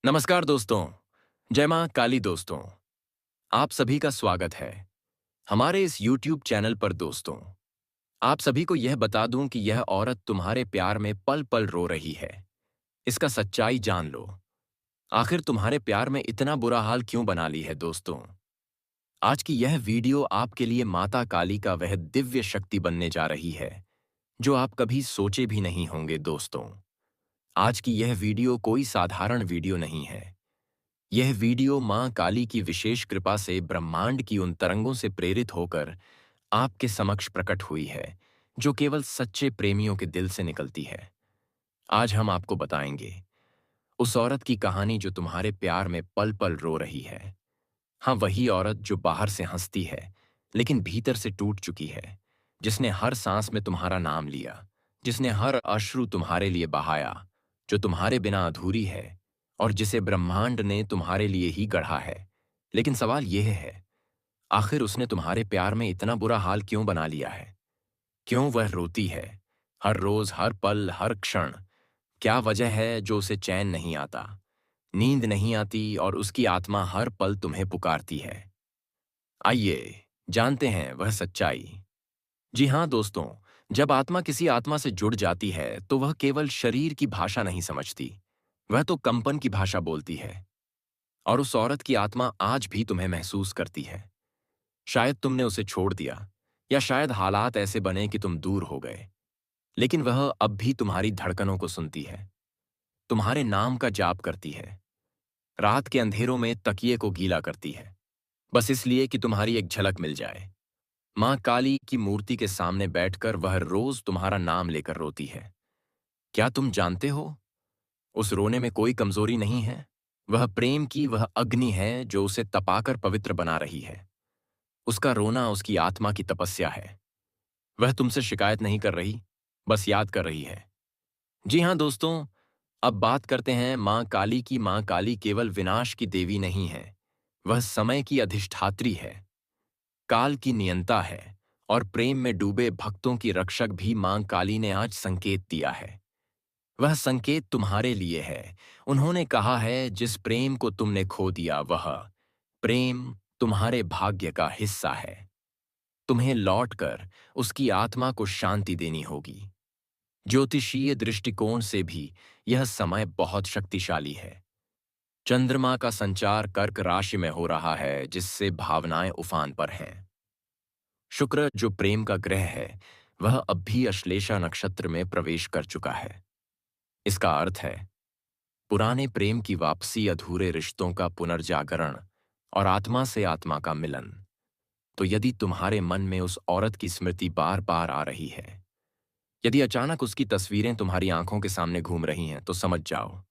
नमस्कार दोस्तों। जय मां काली दोस्तों। आप सभी का स्वागत है हमारे इस YouTube चैनल पर दोस्तों। आप सभी को यह बता दूं कि यह औरत तुम्हारे प्यार में पल पल रो रही है। इसका सच्चाई जान लो। आखिर तुम्हारे प्यार में इतना बुरा हाल क्यों बना ली है दोस्तों। आज की यह वीडियो आपके लिए माता काली का वह दिव्य शक्ति बनने जा रही है जो आप कभी सोचे भी नहीं होंगे दोस्तों। आज की यह वीडियो कोई साधारण वीडियो नहीं है। यह वीडियो मां काली की विशेष कृपा से ब्रह्मांड की उन तरंगों से प्रेरित होकर आपके समक्ष प्रकट हुई है जो केवल सच्चे प्रेमियों के दिल से निकलती है। आज हम आपको बताएंगे उस औरत की कहानी जो तुम्हारे प्यार में पल पल रो रही है। हाँ, वही औरत जो बाहर से हंसती है लेकिन भीतर से टूट चुकी है, जिसने हर सांस में तुम्हारा नाम लिया, जिसने हर अश्रु तुम्हारे लिए बहाया, जो तुम्हारे बिना अधूरी है और जिसे ब्रह्मांड ने तुम्हारे लिए ही गढ़ा है। लेकिन सवाल यह है, आखिर उसने तुम्हारे प्यार में इतना बुरा हाल क्यों बना लिया है? क्यों वह रोती है हर रोज, हर पल, हर क्षण? क्या वजह है जो उसे चैन नहीं आता, नींद नहीं आती और उसकी आत्मा हर पल तुम्हें पुकारती है? आइए जानते हैं वह सच्चाई। जी हाँ दोस्तों, जब आत्मा किसी आत्मा से जुड़ जाती है तो वह केवल शरीर की भाषा नहीं समझती, वह तो कंपन की भाषा बोलती है। और उस औरत की आत्मा आज भी तुम्हें महसूस करती है। शायद तुमने उसे छोड़ दिया या शायद हालात ऐसे बने कि तुम दूर हो गए, लेकिन वह अब भी तुम्हारी धड़कनों को सुनती है, तुम्हारे नाम का जाप करती है, रात के अंधेरों में तकिए को गीला करती है, बस इसलिए कि तुम्हारी एक झलक मिल जाए। मां काली की मूर्ति के सामने बैठकर वह रोज तुम्हारा नाम लेकर रोती है। क्या तुम जानते हो, उस रोने में कोई कमजोरी नहीं है। वह प्रेम की वह अग्नि है जो उसे तपाकर पवित्र बना रही है। उसका रोना उसकी आत्मा की तपस्या है। वह तुमसे शिकायत नहीं कर रही, बस याद कर रही है। जी हाँ दोस्तों, अब बात करते हैं मां काली की। मां काली केवल विनाश की देवी नहीं है, वह समय की अधिष्ठात्री है, काल की नियंता है और प्रेम में डूबे भक्तों की रक्षक भी मां काली ने आज संकेत दिया है। वह संकेत तुम्हारे लिए है। उन्होंने कहा है, जिस प्रेम को तुमने खो दिया वह प्रेम तुम्हारे भाग्य का हिस्सा है। तुम्हें लौटकर उसकी आत्मा को शांति देनी होगी। ज्योतिषीय दृष्टिकोण से भी यह समय बहुत शक्तिशाली है। चंद्रमा का संचार कर्क राशि में हो रहा है, जिससे भावनाएं उफान पर हैं। शुक्र जो प्रेम का ग्रह है, वह अब भी अश्लेषा नक्षत्र में प्रवेश कर चुका है। इसका अर्थ है पुराने प्रेम की वापसी, अधूरे रिश्तों का पुनर्जागरण और आत्मा से आत्मा का मिलन। तो यदि तुम्हारे मन में उस औरत की स्मृति बार बार आ रही है, यदि अचानक उसकी तस्वीरें तुम्हारी आंखों के सामने घूम रही हैं, तो समझ जाओ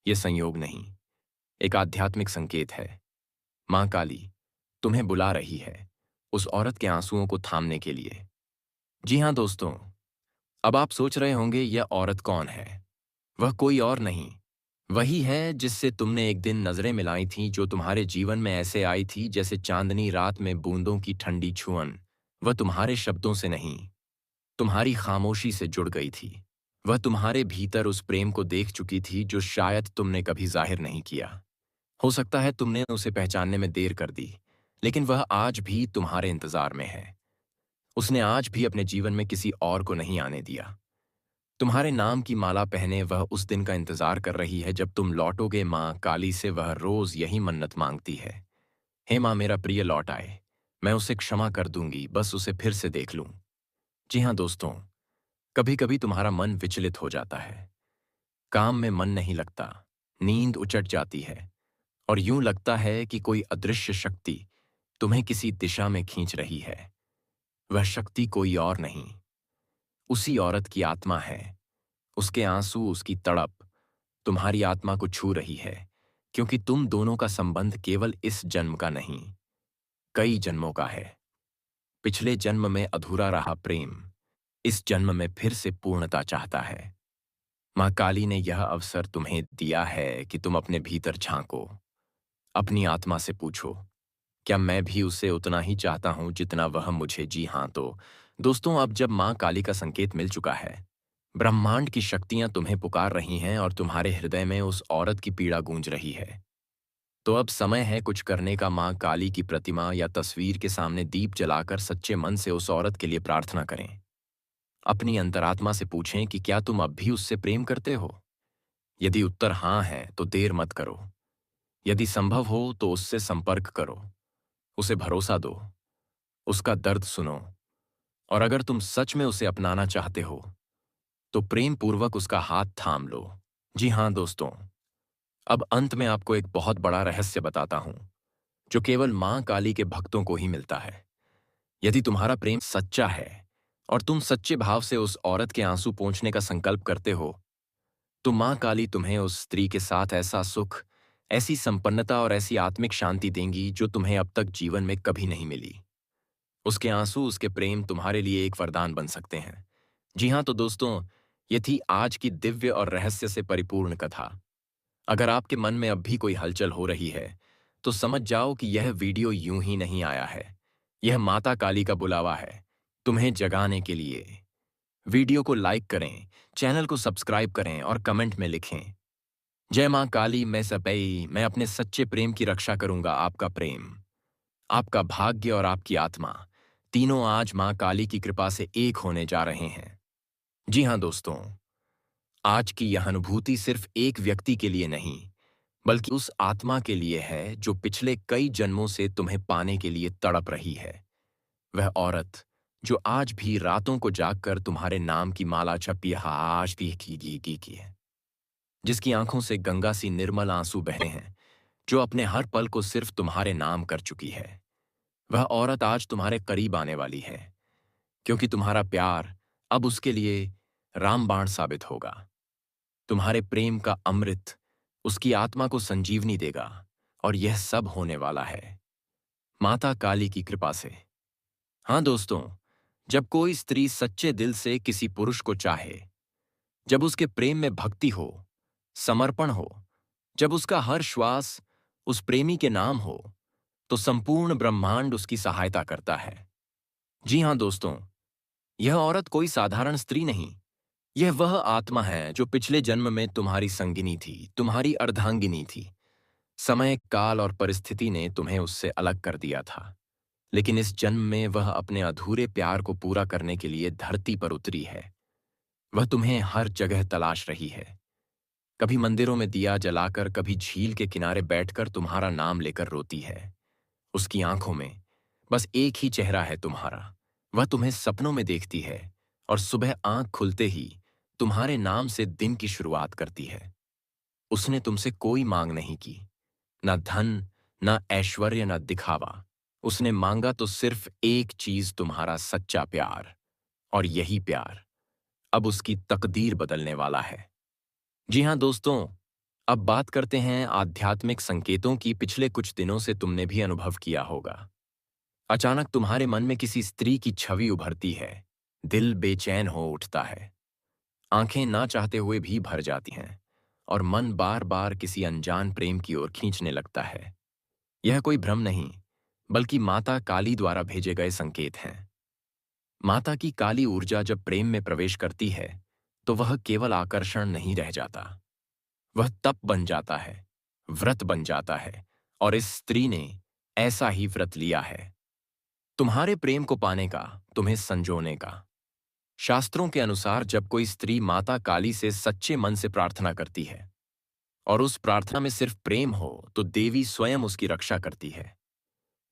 ये संयोग नहीं, एक आध्यात्मिक संकेत है। मां काली तुम्हें बुला रही है उस औरत के आंसुओं को थामने के लिए। जी हां दोस्तों, अब आप सोच रहे होंगे यह औरत कौन है। वह कोई और नहीं, वही है जिससे तुमने एक दिन नजरें मिलाई थीं, जो तुम्हारे जीवन में ऐसे आई थी जैसे चांदनी रात में बूंदों की ठंडी छुअन। वह तुम्हारे शब्दों से नहीं, तुम्हारी खामोशी से जुड़ गई थी। वह तुम्हारे भीतर उस प्रेम को देख चुकी थी जो शायद तुमने कभी जाहिर नहीं किया। हो सकता है तुमने उसे पहचानने में देर कर दी, लेकिन वह आज भी तुम्हारे इंतजार में है। उसने आज भी अपने जीवन में किसी और को नहीं आने दिया। तुम्हारे नाम की माला पहने वह उस दिन का इंतजार कर रही है जब तुम लौटोगे। माँ काली से वह रोज यही मन्नत मांगती है, हे माँ, मेरा प्रिय लौट आए, मैं उसे क्षमा कर दूंगी, बस उसे फिर से देख लूं। जी हाँ दोस्तों, कभी कभी तुम्हारा मन विचलित हो जाता है, काम में मन नहीं लगता, नींद उचट जाती है और यूं लगता है कि कोई अदृश्य शक्ति तुम्हें किसी दिशा में खींच रही है। वह शक्ति कोई और नहीं, उसी औरत की आत्मा है। उसके आंसू, उसकी तड़प तुम्हारी आत्मा को छू रही है, क्योंकि तुम दोनों का संबंध केवल इस जन्म का नहीं, कई जन्मों का है। पिछले जन्म में अधूरा रहा प्रेम इस जन्म में फिर से पूर्णता चाहता है। मां काली ने यह अवसर तुम्हें दिया है कि तुम अपने भीतर झांको, अपनी आत्मा से पूछो, क्या मैं भी उसे उतना ही चाहता हूं जितना वह मुझे। जी हां तो दोस्तों, अब जब मां काली का संकेत मिल चुका है, ब्रह्मांड की शक्तियां तुम्हें पुकार रही हैं और तुम्हारे हृदय में उस औरत की पीड़ा गूंज रही है। तो अब समय है कुछ करने का। मां काली की प्रतिमा या तस्वीर के सामने दीप जलाकर सच्चे मन से उस औरत के लिए प्रार्थना करें। अपनी अंतरात्मा से पूछें कि क्या तुम अब भी उससे प्रेम करते हो। यदि उत्तर हाँ है तो देर मत करो। यदि संभव हो तो उससे संपर्क करो, उसे भरोसा दो, उसका दर्द सुनो। और अगर तुम सच में उसे अपनाना चाहते हो तो प्रेम पूर्वक उसका हाथ थाम लो। जी हाँ दोस्तों, अब अंत में आपको एक बहुत बड़ा रहस्य बताता हूं जो केवल मां काली के भक्तों को ही मिलता है। यदि तुम्हारा प्रेम सच्चा है और तुम सच्चे भाव से उस औरत के आंसू पोंछने का संकल्प करते हो, तो मां काली तुम्हें उस स्त्री के साथ ऐसा सुख, ऐसी संपन्नता और ऐसी आत्मिक शांति देंगी जो तुम्हें अब तक जीवन में कभी नहीं मिली। उसके आंसू, उसके प्रेम तुम्हारे लिए एक वरदान बन सकते हैं। जी हाँ तो दोस्तों, ये थी आज की दिव्य और रहस्य से परिपूर्ण कथा। अगर आपके मन में अब भी कोई हलचल हो रही है तो समझ जाओ कि यह वीडियो यूं ही नहीं आया है। यह माता काली का बुलावा है, तुम्हें जगाने के लिए। वीडियो को लाइक करें, चैनल को सब्सक्राइब करें और कमेंट में लिखें, जय मां काली मैं सपई, मैं अपने सच्चे प्रेम की रक्षा करूंगा। आपका प्रेम, आपका भाग्य और आपकी आत्मा, तीनों आज मां काली की कृपा से एक होने जा रहे हैं। जी हाँ दोस्तों, आज की यह अनुभूति सिर्फ एक व्यक्ति के लिए नहीं, बल्कि उस आत्मा के लिए है जो पिछले कई जन्मों से तुम्हें पाने के लिए तड़प रही है। वह औरत जो आज भी रातों को जागकर तुम्हारे नाम की माला जपी आज भी की है, जिसकी आंखों से गंगा सी निर्मल आंसू बह रहे हैं, जो अपने हर पल को सिर्फ तुम्हारे नाम कर चुकी है। वह औरत आज तुम्हारे करीब आने वाली है, क्योंकि तुम्हारा प्यार अब उसके लिए रामबाण साबित होगा। तुम्हारे प्रेम का अमृत उसकी आत्मा को संजीवनी देगा और यह सब होने वाला है माता काली की कृपा से। हाँ दोस्तों, जब कोई स्त्री सच्चे दिल से किसी पुरुष को चाहे, जब उसके प्रेम में भक्ति हो, समर्पण हो, जब उसका हर श्वास उस प्रेमी के नाम हो, तो संपूर्ण ब्रह्मांड उसकी सहायता करता है। जी हाँ दोस्तों, यह औरत कोई साधारण स्त्री नहीं, यह वह आत्मा है जो पिछले जन्म में तुम्हारी संगिनी थी, तुम्हारी अर्धांगिनी थी। समय, काल और परिस्थिति ने तुम्हें उससे अलग कर दिया था, लेकिन इस जन्म में वह अपने अधूरे प्यार को पूरा करने के लिए धरती पर उतरी है। वह तुम्हें हर जगह तलाश रही है, कभी मंदिरों में दिया जलाकर, कभी झील के किनारे बैठकर तुम्हारा नाम लेकर रोती है। उसकी आंखों में बस एक ही चेहरा है तुम्हारा। वह तुम्हें सपनों में देखती है और सुबह आंख खुलते ही तुम्हारे नाम से दिन की शुरुआत करती है। उसने तुमसे कोई मांग नहीं की, न धन, न ऐश्वर्य, न दिखावा। उसने मांगा तो सिर्फ एक चीज, तुम्हारा सच्चा प्यार। और यही प्यार अब उसकी तकदीर बदलने वाला है। जी हाँ दोस्तों, अब बात करते हैं आध्यात्मिक संकेतों की। पिछले कुछ दिनों से तुमने भी अनुभव किया होगा, अचानक तुम्हारे मन में किसी स्त्री की छवि उभरती है, दिल बेचैन हो उठता है, आंखें ना चाहते हुए भी भर जाती हैं और मन बार बार किसी अनजान प्रेम की ओर खींचने लगता है। यह कोई भ्रम नहीं, बल्कि माता काली द्वारा भेजे गए संकेत हैं। माता की काली ऊर्जा जब प्रेम में प्रवेश करती है तो वह केवल आकर्षण नहीं रह जाता, वह तप बन जाता है, व्रत बन जाता है। और इस स्त्री ने ऐसा ही व्रत लिया है, तुम्हारे प्रेम को पाने का, तुम्हें संजोने का। शास्त्रों के अनुसार जब कोई स्त्री माता काली से सच्चे मन से प्रार्थना करती है और उस प्रार्थना में सिर्फ प्रेम हो, तो देवी स्वयं उसकी रक्षा करती है।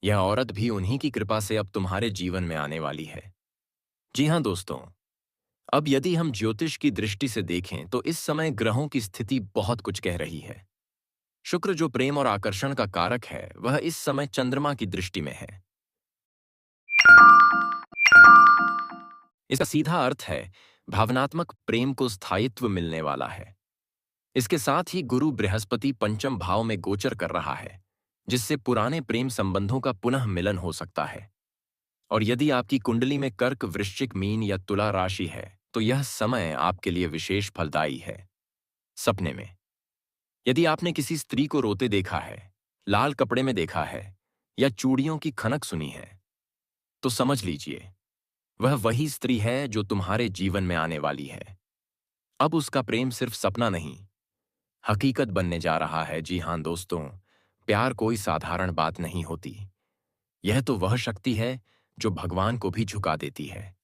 यह औरत भी उन्हीं की कृपा से अब तुम्हारे जीवन में आने वाली है। जी हाँ दोस्तों, अब यदि हम ज्योतिष की दृष्टि से देखें तो इस समय ग्रहों की स्थिति बहुत कुछ कह रही है। शुक्र जो प्रेम और आकर्षण का कारक है, वह इस समय चंद्रमा की दृष्टि में है। इसका सीधा अर्थ है भावनात्मक प्रेम को स्थायित्व मिलने वाला है। इसके साथ ही गुरु बृहस्पति पंचम भाव में गोचर कर रहा है, जिससे पुराने प्रेम संबंधों का पुनः मिलन हो सकता है। और यदि आपकी कुंडली में कर्क, वृश्चिक, मीन या तुला राशि है तो यह समय आपके लिए विशेष फलदायी है। सपने में यदि आपने किसी स्त्री को रोते देखा है, लाल कपड़े में देखा है या चूड़ियों की खनक सुनी है, तो समझ लीजिए वह वही स्त्री है जो तुम्हारे जीवन में आने वाली है। अब उसका प्रेम सिर्फ सपना नहीं, हकीकत बनने जा रहा है। जी हाँ दोस्तों, प्यार कोई साधारण बात नहीं होती। यह तो वह शक्ति है जो भगवान को भी झुका देती है।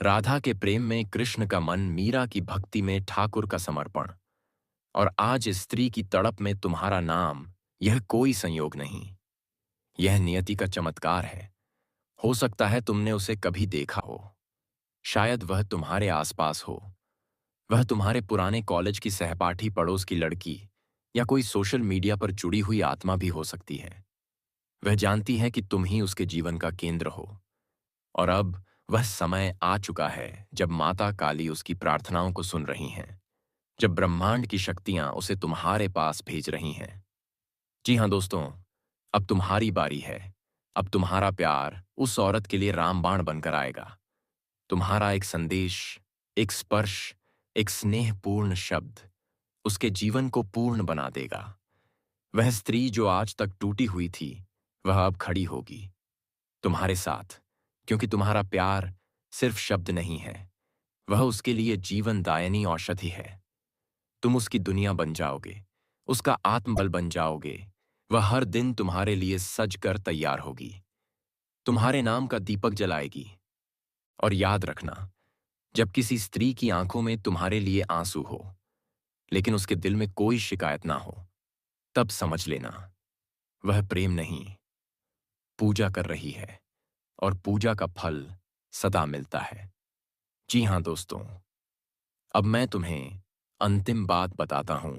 राधा के प्रेम में कृष्ण का मन, मीरा की भक्ति में ठाकुर का समर्पण, और आज इस स्त्री की तड़प में तुम्हारा नाम। यह कोई संयोग नहीं, यह नियति का चमत्कार है। हो सकता है तुमने उसे कभी देखा हो, शायद वह तुम्हारे आसपास हो। वह तुम्हारे पुराने कॉलेज की सहपाठी, पड़ोस की लड़की, या कोई सोशल मीडिया पर जुड़ी हुई आत्मा भी हो सकती है। वह जानती है कि तुम ही उसके जीवन का केंद्र हो। और अब वह समय आ चुका है जब माता काली उसकी प्रार्थनाओं को सुन रही हैं, जब ब्रह्मांड की शक्तियां उसे तुम्हारे पास भेज रही हैं। जी हाँ दोस्तों, अब तुम्हारी बारी है। अब तुम्हारा प्यार उस औरत के लिए रामबाण बनकर आएगा। तुम्हारा एक संदेश, एक स्पर्श, एक स्नेहपूर्ण शब्द उसके जीवन को पूर्ण बना देगा। वह स्त्री जो आज तक टूटी हुई थी, वह अब खड़ी होगी तुम्हारे साथ, क्योंकि तुम्हारा प्यार सिर्फ शब्द नहीं है, वह उसके लिए जीवन दायनी औषधि है। तुम उसकी दुनिया बन जाओगे, उसका आत्मबल बन जाओगे। वह हर दिन तुम्हारे लिए सज कर तैयार होगी, तुम्हारे नाम का दीपक जलाएगी। और याद रखना, जब किसी स्त्री की आंखों में तुम्हारे लिए आंसू हो, लेकिन उसके दिल में कोई शिकायत ना हो, तब समझ लेना वह प्रेम नहीं, पूजा कर रही है। और पूजा का फल सदा मिलता है। जी हाँ दोस्तों, अब मैं तुम्हें अंतिम बात बताता हूं।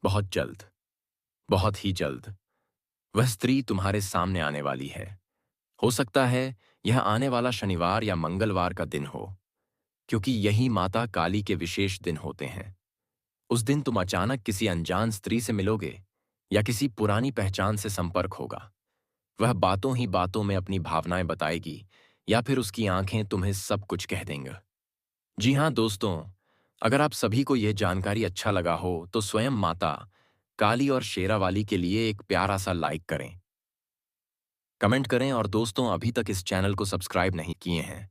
बहुत जल्द, बहुत ही जल्द वह स्त्री तुम्हारे सामने आने वाली है। हो सकता है यह आने वाला शनिवार या मंगलवार का दिन हो, क्योंकि यही माता काली के विशेष दिन होते हैं। उस दिन तुम अचानक किसी अनजान स्त्री से मिलोगे, या किसी पुरानी पहचान से संपर्क होगा। वह बातों ही बातों में अपनी भावनाएं बताएगी, या फिर उसकी आंखें तुम्हें सब कुछ कह देंगी। जी हाँ दोस्तों, अगर आप सभी को यह जानकारी अच्छा लगा हो तो स्वयं माता काली और शेरावाली के लिए एक प्यारा सा लाइक करें, कमेंट करें, और दोस्तों अभी तक इस चैनल को सब्सक्राइब नहीं किए हैं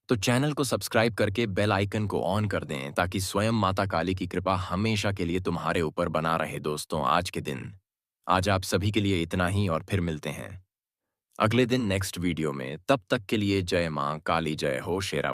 तो चैनल को सब्सक्राइब करके बेल आइकन को ऑन कर दें, ताकि स्वयं माता काली की कृपा हमेशा के लिए तुम्हारे ऊपर बना रहे। दोस्तों आज के दिन, आज आप सभी के लिए इतना ही, और फिर मिलते हैं अगले दिन नेक्स्ट वीडियो में। तब तक के लिए जय मां काली, जय हो शेरा।